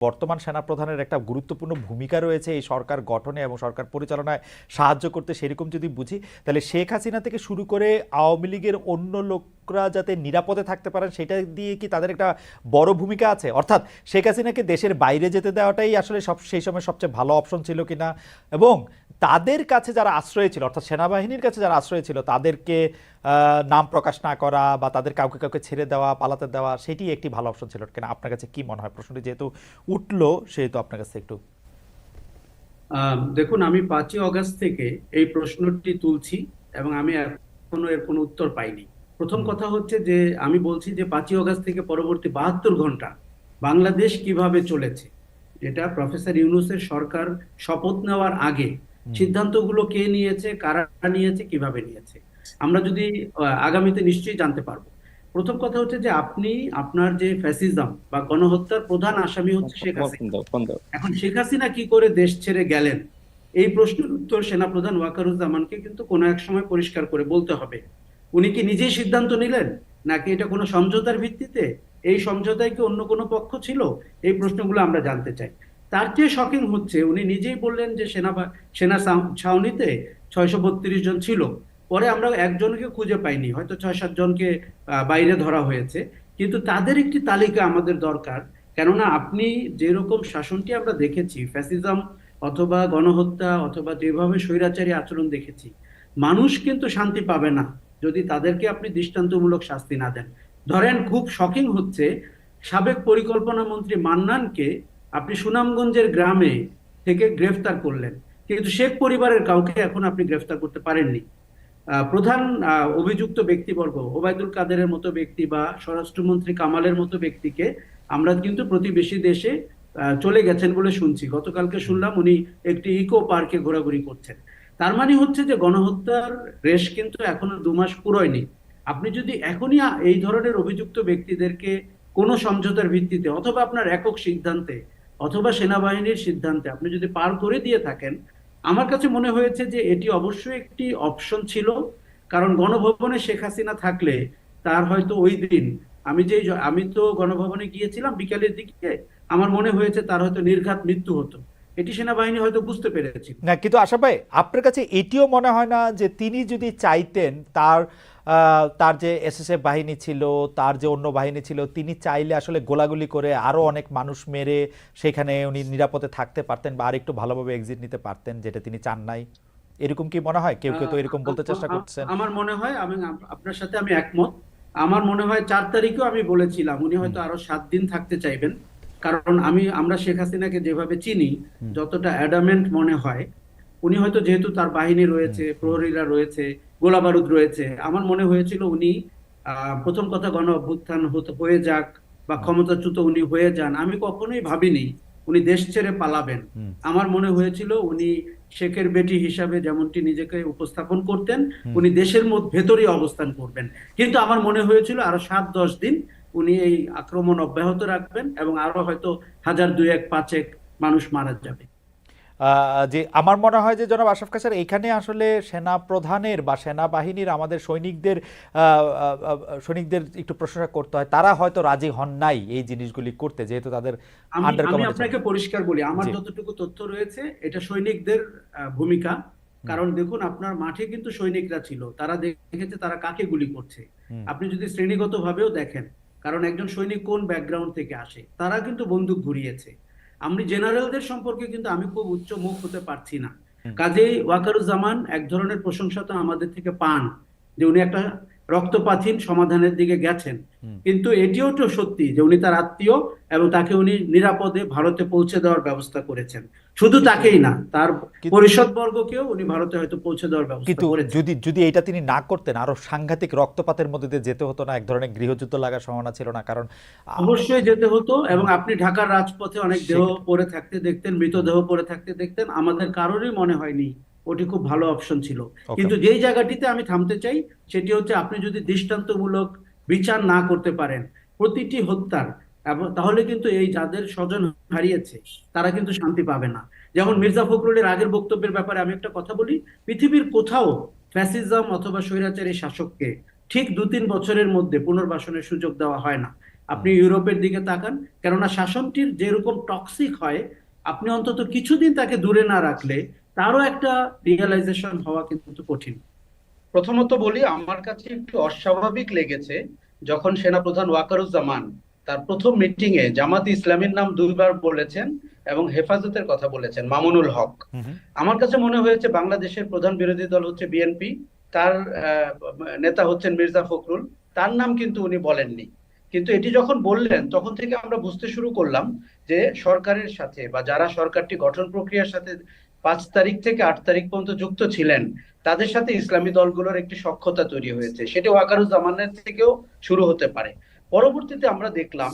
বর্তমান সেনাপ্রধানের একটা গুরুত্বপূর্ণ ভূমিকা রয়েছে এই সরকার গঠনে এবং সরকার পরিচালনায় সাহায্য করতে, সেরকম যদি বুঝি তাহলে শেখ হাসিনা থেকে শুরু করে আওয়ামী লীগের অন্য লোকরা যাতে নিরাপদে থাকতে পারেন সেটা দিয়ে কি তাদের একটা বড় ভূমিকা আছে? অর্থাৎ শেখ হাসিনাকে দেশের বাইরে যেতে দেওয়াটাই আসলে সেই সময় সবচেয়ে ভালো অপশন ছিল কিনা, এবং তাদের কাছে যারা আশ্রয় ছিল অর্থাৎ সেনাবাহিনীর কাছে যারা আশ্রয় ছিল তাদেরকে নাম প্রকাশ না করা বা তাদের কাউকে কাউকে ছেড়ে দেওয়া, পালাতে দেওয়া, সেটি একটি ভালো অপশন ছিল কিনা? আপনার কাছে কি মনে হয়? প্রশ্নটি যেহেতু উঠলো সেহেতু আপনার কাছে একটু। দেখুন, আমি 5ই অগাস্ট থেকে এই প্রশ্নটি তুলছি এবং আমি এখনো এর কোনো উত্তর পাইনি। প্রথম হুম। কথা হচ্ছে যে আমি বলছি যে 5ই অগাস্ট থেকে পরবর্তী 72 ঘন্টা বাংলাদেশ কিভাবে চলেছে, যেটা প্রফেসর ইউনূসের সরকার শপথ নেওয়ার আগে হুম। সিদ্ধান্তগুলো কে নিয়েছে, কারা নিয়েছে, কিভাবে নিয়েছে, আমরা যদি আগামীতে নিশ্চয়ই জানতে পারবো। প্রথম কথা হচ্ছে যে আপনি আপনার যে ফ্যাসিজম বা গণহত্যার প্রধান আসামি হচ্ছে শেখ ফোন হাসিনা। দাও, ফোন দাও। এখন শেখ হাসিনা কি করে দেশ ছেড়ে গেলেন, এই প্রশ্নের উত্তর সেনাপ্রধান ওয়াকারুজ্জামানকে কিন্তু কোনো এক সময় পরিষ্কার করে বলতে হবে। উনি কি নিজেই সিদ্ধান্ত নিলেন, নাকি এটা কোনো সমঝোতার ভিত্তিতে? এই সমঝোতায় কি অন্য কোনো পক্ষ ছিল? এই প্রশ্নগুলো আমরা জানতে চাই। তার চেয়ে শকিং হচ্ছে উনি নিজেই বললেন যে সেনা ছাউনিতে 632 জন ছিল। পরে আমরা একজনকে খুঁজে পাইনি, হয়তো 6-7 জনকে বাইরে ধরা হয়েছে। কিন্তু তাদের একটি তালিকা আমাদের দরকার। কেননা আপনি যেরকম শাসনটি আমরা দেখেছি, ফ্যাসিজম অথবা গণহত্যা অথবা যেভাবে স্বৈরাচারী আচরণ দেখেছি, মানুষ কিন্তু শান্তি পাবে না যদি তাদেরকে আপনি দৃষ্টান্তমূলক শাস্তি না দেন। ধরেন, খুব শকিং হচ্ছে, সাবেক পরিকল্পনা মন্ত্রী মান্নানকে আপনি সুনামগঞ্জের গ্রামে থেকে গ্রেফতার করলেন, কিন্তু শেখ পরিবারের কাউকে এখন আপনি গ্রেফতার করতে পারেননি। প্রধান অভিযুক্ত ব্যক্তিবর্গ ওবায়দুল কাদেরের মতো ব্যক্তি বা স্বরাষ্ট্রমন্ত্রী কামালের মতো ব্যক্তিকে আমরা কিন্তু প্রতিবেশী দেশে চলে গেছেন বলে শুনছি। গতকালকে শুনলাম উনি একটি ইকো পার্কে ঘোরাঘুরি করছেন। তার মানে হচ্ছে যে গণহত্যার রেশ কিন্তু এখনো 2 মাস পুরোয়নি। আপনি যদি এখনই এই ধরনের অভিযুক্ত ব্যক্তিদেরকে কোনো সমঝোতার ভিত্তিতে অথবা আপনার একক সিদ্ধান্তে অথবা সেনাবাহিনীর সিদ্ধান্তে আপনি যদি পার করে দিয়ে থাকেন, আমার কাছে মনে হয়েছে যে এটি অবশ্যই একটি অপশন ছিল। কারণ গণভবনে শেখ হাসিনা থাকলে তার হয়তো ওই দিন, আমি তো গণভবনে গিয়েছিলাম বিকালের দিকে, আমার মনে হয়েছে তার হয়তো নির্ঘাত মৃত্যু হতো। এটি সেনাবাহিনী হয়তো বুঝতে পেরেছিল। না, কিন্তু আশা ভাই, আপনার কাছে এটিও মনে হয় না যে তিনি যদি চাইতেন তার তার যে এসএসএফ বাহিনী ছিল, তার যে অন্য বাহিনী ছিল, তিনি চাইলে আসলে গোলাগুলি করে আরো অনেক মানুষ মেরে সেখানে উনি নিরাপদে থাকতে পারতেন বা আর একটু ভালোভাবে এক্সিট নিতে পারতেন, যেটা তিনি চান নাই? এরকম কি মনে হয়? কেউ কেউ তো এরকম বলতে চেষ্টা করছেন। আমার মনে হয়, আপনার সাথে আমি একমত। আমার মনে হয় 4 তারিখেও আমি বলেছিলাম উনি হুম। হয়তো আরো 7 দিন থাকতে চাইবেন। কারণ আমরা শেখ হাসিনাকে যেভাবে চিনি, হুম। যতটা অ্যাডামেন্ট মনে হয়, উনি হয়তো, যেহেতু তার বাহিনী হুম। রয়েছে, হুম। প্রহরীরা রয়েছে, গোলাবারুদ রয়েছে, আমার মনে হয়েছিল উনি প্রথম কথা গণ অভ্যুত্থান হয়ে যাক বা হুম। ক্ষমতাচ্যুত উনি হয়ে যান, আমি কখনোই ভাবিনি উনি দেশ ছেড়ে পালাবেন। হুম। আমার মনে হয়েছিল উনি শেখের বেটি হিসাবে যেমনটি নিজেকে উপস্থাপন করতেন, হুম। উনি দেশের ভেতরেই অবস্থান করবেন। কিন্তু আমার মনে হয়েছিল আরো 7-10 দিন উনি এই আক্রমণ অব্যাহত রাখবেন এবং আরো হয়তো 1000, 2000, 5000 মানুষ মারা যাবে। যে আমার মনে হয় যে জনাব আশরাফ কাছার, এখানে আসলে সেনা প্রধানের বা সেনাবাহিনীর আমাদের সৈনিকদের একটু প্রশংসা করতে হয়। তারা হয়তো রাজি হন নাই এই জিনিসগুলি করতে, যেহেতু তাদের আমি আন্ডার আমি কমান্ডে ছিল। আপনাকে পরিষ্কার বলি, আমার জি। যতটুকু তথ্য রয়েছে এটা সৈনিকদের ভূমিকা। হুম। কারণ দেখুন, আপনার মাঠে কিন্তু সৈনিকরা ছিল, তারা দেখেছে তারা কাকে গুলি করছে। হুম। আপনি যদি শ্রেণীগত ভাবেও দেখেন, কারণ একজন সৈনিক কোন ব্যাকগ্রাউন্ড থেকে আসে, তারা কিন্তু বন্দুক ঘুরিয়েছে। আমি জেনারেলদের সম্পর্কে কিন্তু আমি খুব উচ্চ মুখ হতে পারছি না। হুম। কাজেই ওয়াকারুজ্জামান এক ধরনের প্রশংসা তো আমাদের থেকে পান, যে উনি একটা রক্তপাতহীন সমাধানের দিকে গেছেন। হুম। কিন্তু এটিও তো সত্যি যে উনি তার আত্মীয় এবং তাকে উনি নিরাপদে ভারতে পৌঁছে দেওয়ার ব্যবস্থা করেছেন। শুধু কিন্তু তাকেই না, তার কিন্তু পরিষদ বর্গকেও উনি ভারতে হয়তো পৌঁছে দেওয়ার ব্যবস্থা কিন্তু করেছেন। যদি যদি এটা তিনি না করতেন, আরো সাংঘাতিক রক্তপাতের মধ্যে দিয়ে যেতে হতো না? এক ধরনের গৃহযুদ্ধ লাগার সম্ভাবনা ছিল না? কারণ অবশ্যই যেতে হতো, এবং হুম। আপনি ঢাকার রাজপথে অনেক দেহ সেক্ষেত্রে পড়ে থাকতে দেখতেন, হুম। মৃতদেহ পড়ে থাকতে দেখতেন, আমাদের কারোরই মনে হয়নি ওটি খুব ভালো অপশন ছিল। ওকে। কিন্তু যেই জায়গাটিতে আমি থামতে চাই সেটি হচ্ছে, আপনি যদি দৃষ্টান্তমূলক বিচার না করতে পারেন প্রতিটি হত্যার, এবং তাহলে কিন্তু এই যাদের স্বজন হারিয়েছে তারা কিন্তু শান্তি পাবে না। যেমন হুম। মির্জা ফখরুলের আগের বক্তব্যের ব্যাপারে আমি একটা কথা বলি, পৃথিবীর কোথাও ফ্যাসিজম অথবা স্বৈরাচারী শাসককে ঠিক 2-3 বছরের মধ্যে পুনর্বাসনের সুযোগ দেওয়া হয় না। আপনি ইউরোপের দিকে তাকান, কেননা শাসনটির যেরকম টক্সিক হয়, আপনি অন্তত কিছুদিন তাকে দূরে না রাখলে তারও একটা রিয়েলাইজেশন হওয়া কিন্তু কঠিন। প্রথমত বলি, আমার কাছে একটু অস্বাভাবিক লেগেছে যখন সেনাপ্রধান ওয়াকারুজ্জামান তার প্রথম মিটিং এ জামাত ইসলামীর নাম দুইবার বলেছেন এবং হেফাজতের কথা বলেছেন, মামুনুল হক। হুম হুম। আমার কাছে মনে হয়েছে বাংলাদেশের প্রধান বিরোধী দল হচ্ছে বিএনপি, তার নেতা হচ্ছেন মির্জা ফখরুল, তার নাম কিন্তু উনি বলেননি। কিন্তু এটি যখন বললেন তখন থেকে আমরা বুঝতে শুরু করলাম যে সরকারের সাথে বা যারা সরকারটি গঠন প্রক্রিয়ার সাথে 5 তারিখ থেকে 8 তারিখ পর্যন্ত যুক্ত ছিলেন, তাদের সাথে ইসলামী দলগুলোর একটি সখ্যতা তৈরি হয়েছে। সেটা ওয়াকারুজ্জামানের থেকেও শুরু হতে পারে। পরবর্তীতে আমরা দেখলাম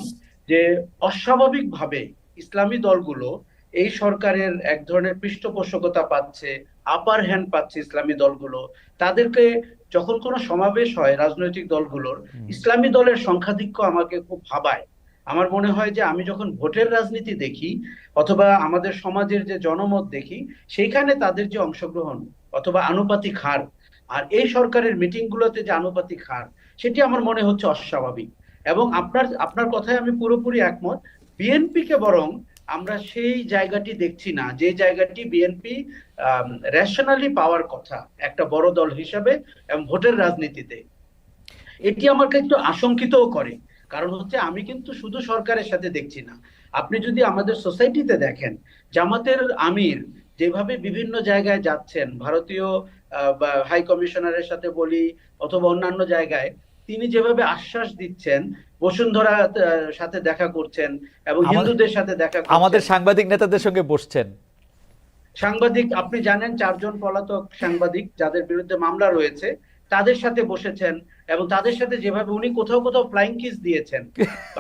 যে অস্বাভাবিকভাবে ইসলামী দলগুলো এই সরকারের এক ধরনের পৃষ্ঠপোষকতা পাচ্ছে, আপার হ্যান্ড পাচ্ছে ইসলামী দলগুলো। তাদেরকে যখন কোনো সমাবেশ হয় রাজনৈতিক দলগুলোর, ইসলামী দলের সংখ্যাধিক্য আমাকে খুব ভাবায়। আমার মনে হয় যে আমি যখন ভোটের রাজনীতি দেখি অথবা আমাদের সমাজের যে জনমত দেখি, সেইখানে তাদের যে অংশগ্রহণ অথবা আনুপাতিক হার, আর এই সরকারের মিটিং গুলোতে যে আনুপাতিক হার, সেটি আমার মনে হচ্ছে অস্বাভাবিক। এবং আপনার আপনার কথায় আমি পুরোপুরি একমত। বিএনপি কে বরং আমরা সেই জায়গাটি দেখছি না, যে জায়গাটি বিএনপি রেশনালি পাওয়ার কথা একটা বড় দল হিসাবে এবং ভোটের রাজনীতিতে। এটি আমাকে একটু আশঙ্কিতও করে। কারণ হচ্ছে আমি কিন্তু শুধু সরকারের সাথে দেখছি না, আপনি যদি আমাদের সোসাইটিতে দেখেন, জামাতের আমির যেভাবে বিভিন্ন জায়গায় যাচ্ছেন, ভারতীয় হাই কমিশনারের সাথে বলি অথবা অন্যান্য জায়গায়, তিনি যেভাবে আশ্বাস দিচ্ছেন, বসুন্ধরা সাথে দেখা করছেন এবং আমাদের হিন্দুদের সাথে দেখা আমাদের করছেন। সাংবাদিক নেতাদের সঙ্গে বসছেন। সাংবাদিক, আপনি জানেন 4 জন পলাতক সাংবাদিক যাদের বিরুদ্ধে মামলা রয়েছে, তাদের সাথে বসেছেন এবং তাদের সাথে যেভাবে উনি কোথাও কোথাও ফ্লাইং কিস দিয়েছেন,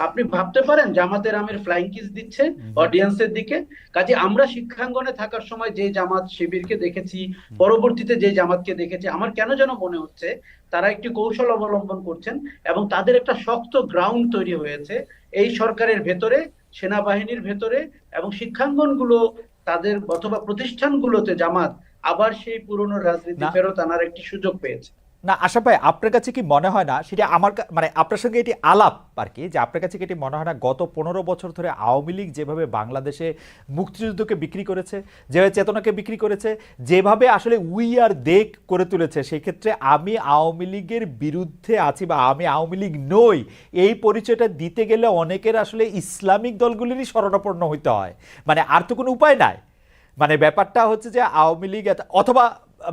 আপনি ভাবতে পারেন জামাতের আমির ফ্লাইং কিস দিচ্ছে অডিয়েন্সের দিকে। কাজে আমরা শিক্ষাঙ্গনে থাকার সময় যে জামাত শিবিরকে দেখেছি, পরবর্তীতে যে জামাতকে দেখেছি, আমার কেন যেন মনে হচ্ছে তারা একটি কৌশল অবলম্বন করছেন এবং তাদের একটা শক্ত গ্রাউন্ড তৈরি হয়েছে এই সরকারের ভেতরে, সেনাবাহিনীর ভেতরে এবং শিক্ষাঙ্গনগুলো তাদের অথবা প্রতিষ্ঠানগুলোতে জামাত আবার সেই পুরনো রাজনীতি না ফেরত আনার একটি সুযোগ পেয়েছে। না আশা ভাই, আপনার কাছে কি মনে হয় না, সেটা আমার মানে আপনার সঙ্গে এটি আলাপ আর কি, যে আপনার কাছে কি এটি মনে হয় না গত 15 বছর ধরে আওয়ামী লীগ যেভাবে বাংলাদেশে মুক্তিযুদ্ধকে বিক্রি করেছে, যেভাবে চেতনাকে বিক্রি করেছে, যেভাবে আসলে উই আর দে করে তুলেছে, সেই ক্ষেত্রে আমি আওয়ামী লীগের বিরুদ্ধে আছি বা আমি আওয়ামী লীগ নই, এই পরিচয়টা দিতে গেলে অনেকের আসলে ইসলামিক দলগুলিরই শরণাপন্ন হইতে হয়। মানে আর তো কোনো উপায় নাই। মানে ব্যাপারটা হচ্ছে যে আওয়ামী লীগ অথবা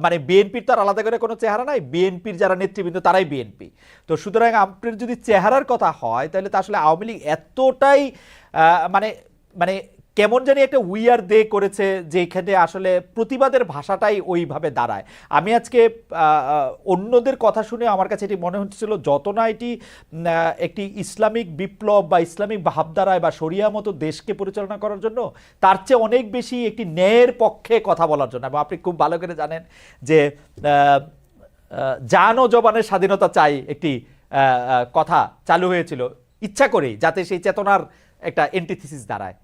মানে বিএনপির তো আর আলাদা করে কোনো চেহারা নাই, বিএনপির যারা নেতৃবৃন্দ তারাই বিএনপি। তো সুতরাং আপনার যদি চেহারার কথা হয় তাহলে তো আসলে আওয়ামী লীগ এতটাই মানে মানে কেমন জানি একটা উইয়ার দে করেছে, যেখানে আসলে প্রতিবাদের ভাষাটাই ওইভাবে দাঁড়ায়। আমি আজকে অন্যদের কথা শুনে আমার কাছে এটি মনে হচ্ছিল যত না এটি একটি ইসলামিক বিপ্লব বা ইসলামিক ভাবধারায় বা শরিয়া মতো দেশকে পরিচালনা করার জন্য, তার চেয়ে অনেক বেশি একটি ন্যায়ের পক্ষে কথা বলার জন্য। এবং আপনি খুব ভালো করে জানেন যে জান ও জবানের স্বাধীনতা চাই একটি কথা চালু হয়েছিল ইচ্ছা করেই, যাতে সেই চেতনার একটা এন্টিথিসিস দাঁড়ায়।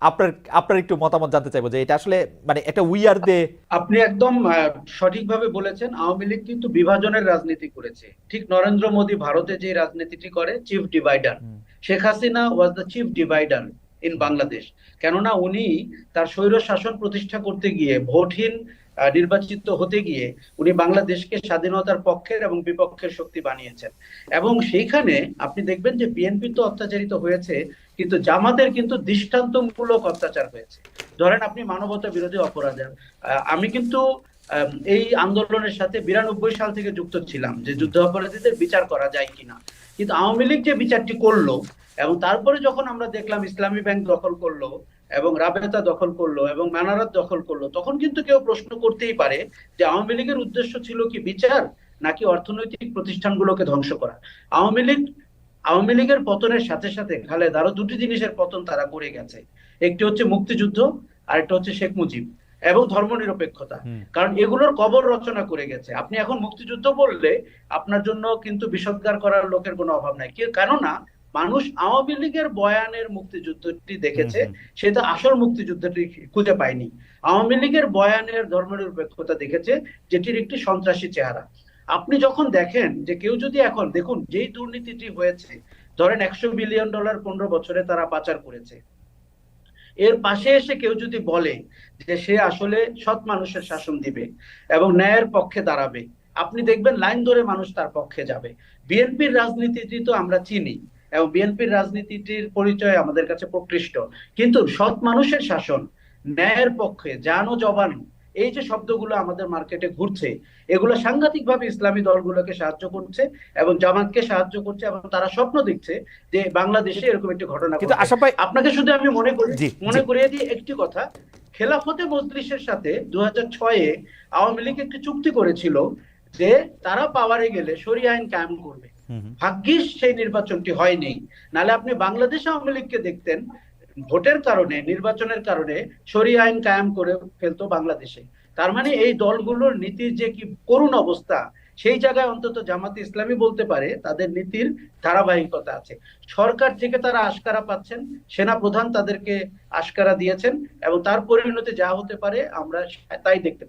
আপনার আপনার একটু মতামত জানতে চাইবো যে এটা আসলে মানে একটা উইয়ার দে। আপনি একদম সঠিকভাবে বলেছেন। আওয়ামী লীগ কিন্তু বিভাজনের রাজনীতি করেছে, ঠিক নরেন্দ্র মোদী ভারতে যে রাজনীতিটি করে, chief divider. Sheikh Hasina was the chief divider in Bangladesh. কেননা উনি তার স্বৈর শাসন প্রতিষ্ঠা করতে গিয়ে, ভোটহীন নির্বাচিত হতে গিয়ে উনি বাংলাদেশকে স্বাধীনতার পক্ষের এবং বিপক্ষের শক্তি বানিয়েছেন। এবং সেইখানে আপনি দেখবেন যে বিএনপি তো অত্যাচারিত হয়েছে, কিন্তু জামাতের কিন্তু দৃষ্টান্তমূলক অত্যাচার হয়েছে। ধরেন আপনি মানবতা বিরোধী অপরাধের, আমি কিন্তু এই আন্দোলনের সাথে 92 সাল থেকে যুক্ত ছিলাম যে যুদ্ধাপরাধীদের বিচার করা যায় কিনা। কিন্তু আওয়ামী লীগ যে বিচারটি করলো এবং তারপরে যখন আমরা দেখলাম ইসলামী ব্যাংক দখল করলো এবং রাবেতা দখল করলো এবং মানারাত দখল করলো, তখন কিন্তু কেউ প্রশ্ন করতেই পারে যে আওয়ামী লীগের উদ্দেশ্য ছিল কি বিচার, নাকি অর্থনৈতিক প্রতিষ্ঠানগুলোকে ধ্বংস করা। আওয়ামী লীগের পতনের সাথে সাথে খালেদ আরো দুটি জিনিসের পতন তারা করে গেছে। একটি হচ্ছে মুক্তিযুদ্ধ, আর একটা হচ্ছে শেখ মুজিব এবং ধর্মনিরপেক্ষতা। কারণ এগুলোর কবর রচনা করে গেছে। আপনি এখন মুক্তিযুদ্ধ বললে আপনার জন্য কিন্তু বিষোদ্গার করার লোকের কোনো অভাব নাই, কেননা মানুষ আওয়ামী লীগের বয়ানের মুক্তিযুদ্ধটি দেখেছে, সেটা আসল মুক্তিযুদ্ধটি খুঁজে পায়নি। আওয়ামী লীগের বয়ানের ধর্মনিরপেক্ষতা দেখেছে, যেটির একটি সন্ত্রাসী চেহারা। আপনি যখন দেখেন যে কেউ যদি এখন দেখুন যেই দুর্নীতিটি হয়েছে, ধরেন $100 বিলিয়ন 15 বছরে তারা পাচার করেছে। এর পাশে এসে কেউ যদি বলে যে সে আসলে সৎ মানুষের শাসন দিবে এবং ন্যায়ের পক্ষে দাঁড়াবে, আপনি দেখবেন লাইন ধরে মানুষ তার পক্ষে যাবে। বিএনপির রাজনীতি তো আমরা চিনি এবং বিএনপির রাজনীতিটির পরিচয় আমাদের কাছে প্রকৃষ্ট, কিন্তু সৎ মানুষের শাসন, ন্যায়ের পক্ষে জান ও জবান, এই যে শব্দগুলো আমাদের মার্কেটে ঘুরছে, এগুলো সাংঘাতিকভাবে ইসলামী দলগুলোকে সাহায্য করছে এবং জামাতকে সাহায্য করছে, এবং তারা স্বপ্ন দেখছে যে বাংলাদেশে এরকম একটি ঘটনা কিন্তু ঘটবে। আশরাফ ভাই, আপনাকে শুধু আমি জি মনে করিয়ে দিই একটি কথা। খেলাফতে মজলিসের সাথে 2006-এ আওয়ামী লীগ একটি চুক্তি করেছিল যে তারা পাওয়ারে গেলে শরিয়া আইন কায়েম করবে। ভাগ্যিস সেই নির্বাচনটি হয়নি, নালে আপনি বাংলাদেশ আওয়ামী লীগকে দেখতেন ভোটের কারণে, নির্বাচনের কারণে শরিয়া আইন কায়েম করে ফেলতো বাংলাদেশে। তার মানে এই দলগুলোর নীতির যে কি করুণ অবস্থা, সেই জায়গায় অন্তত জামাতে ইসলামী বলতে পারে তাদের নীতির ধারাবাহিকতা আছে। সরকার থেকে তারা আশকারা পাচ্ছেন, সেনা প্রধান তাদেরকে আশকারা দিয়েছেন, এবং তার পরিণতি যা হতে পারে আমরা তাই দেখতে পাচ্ছি।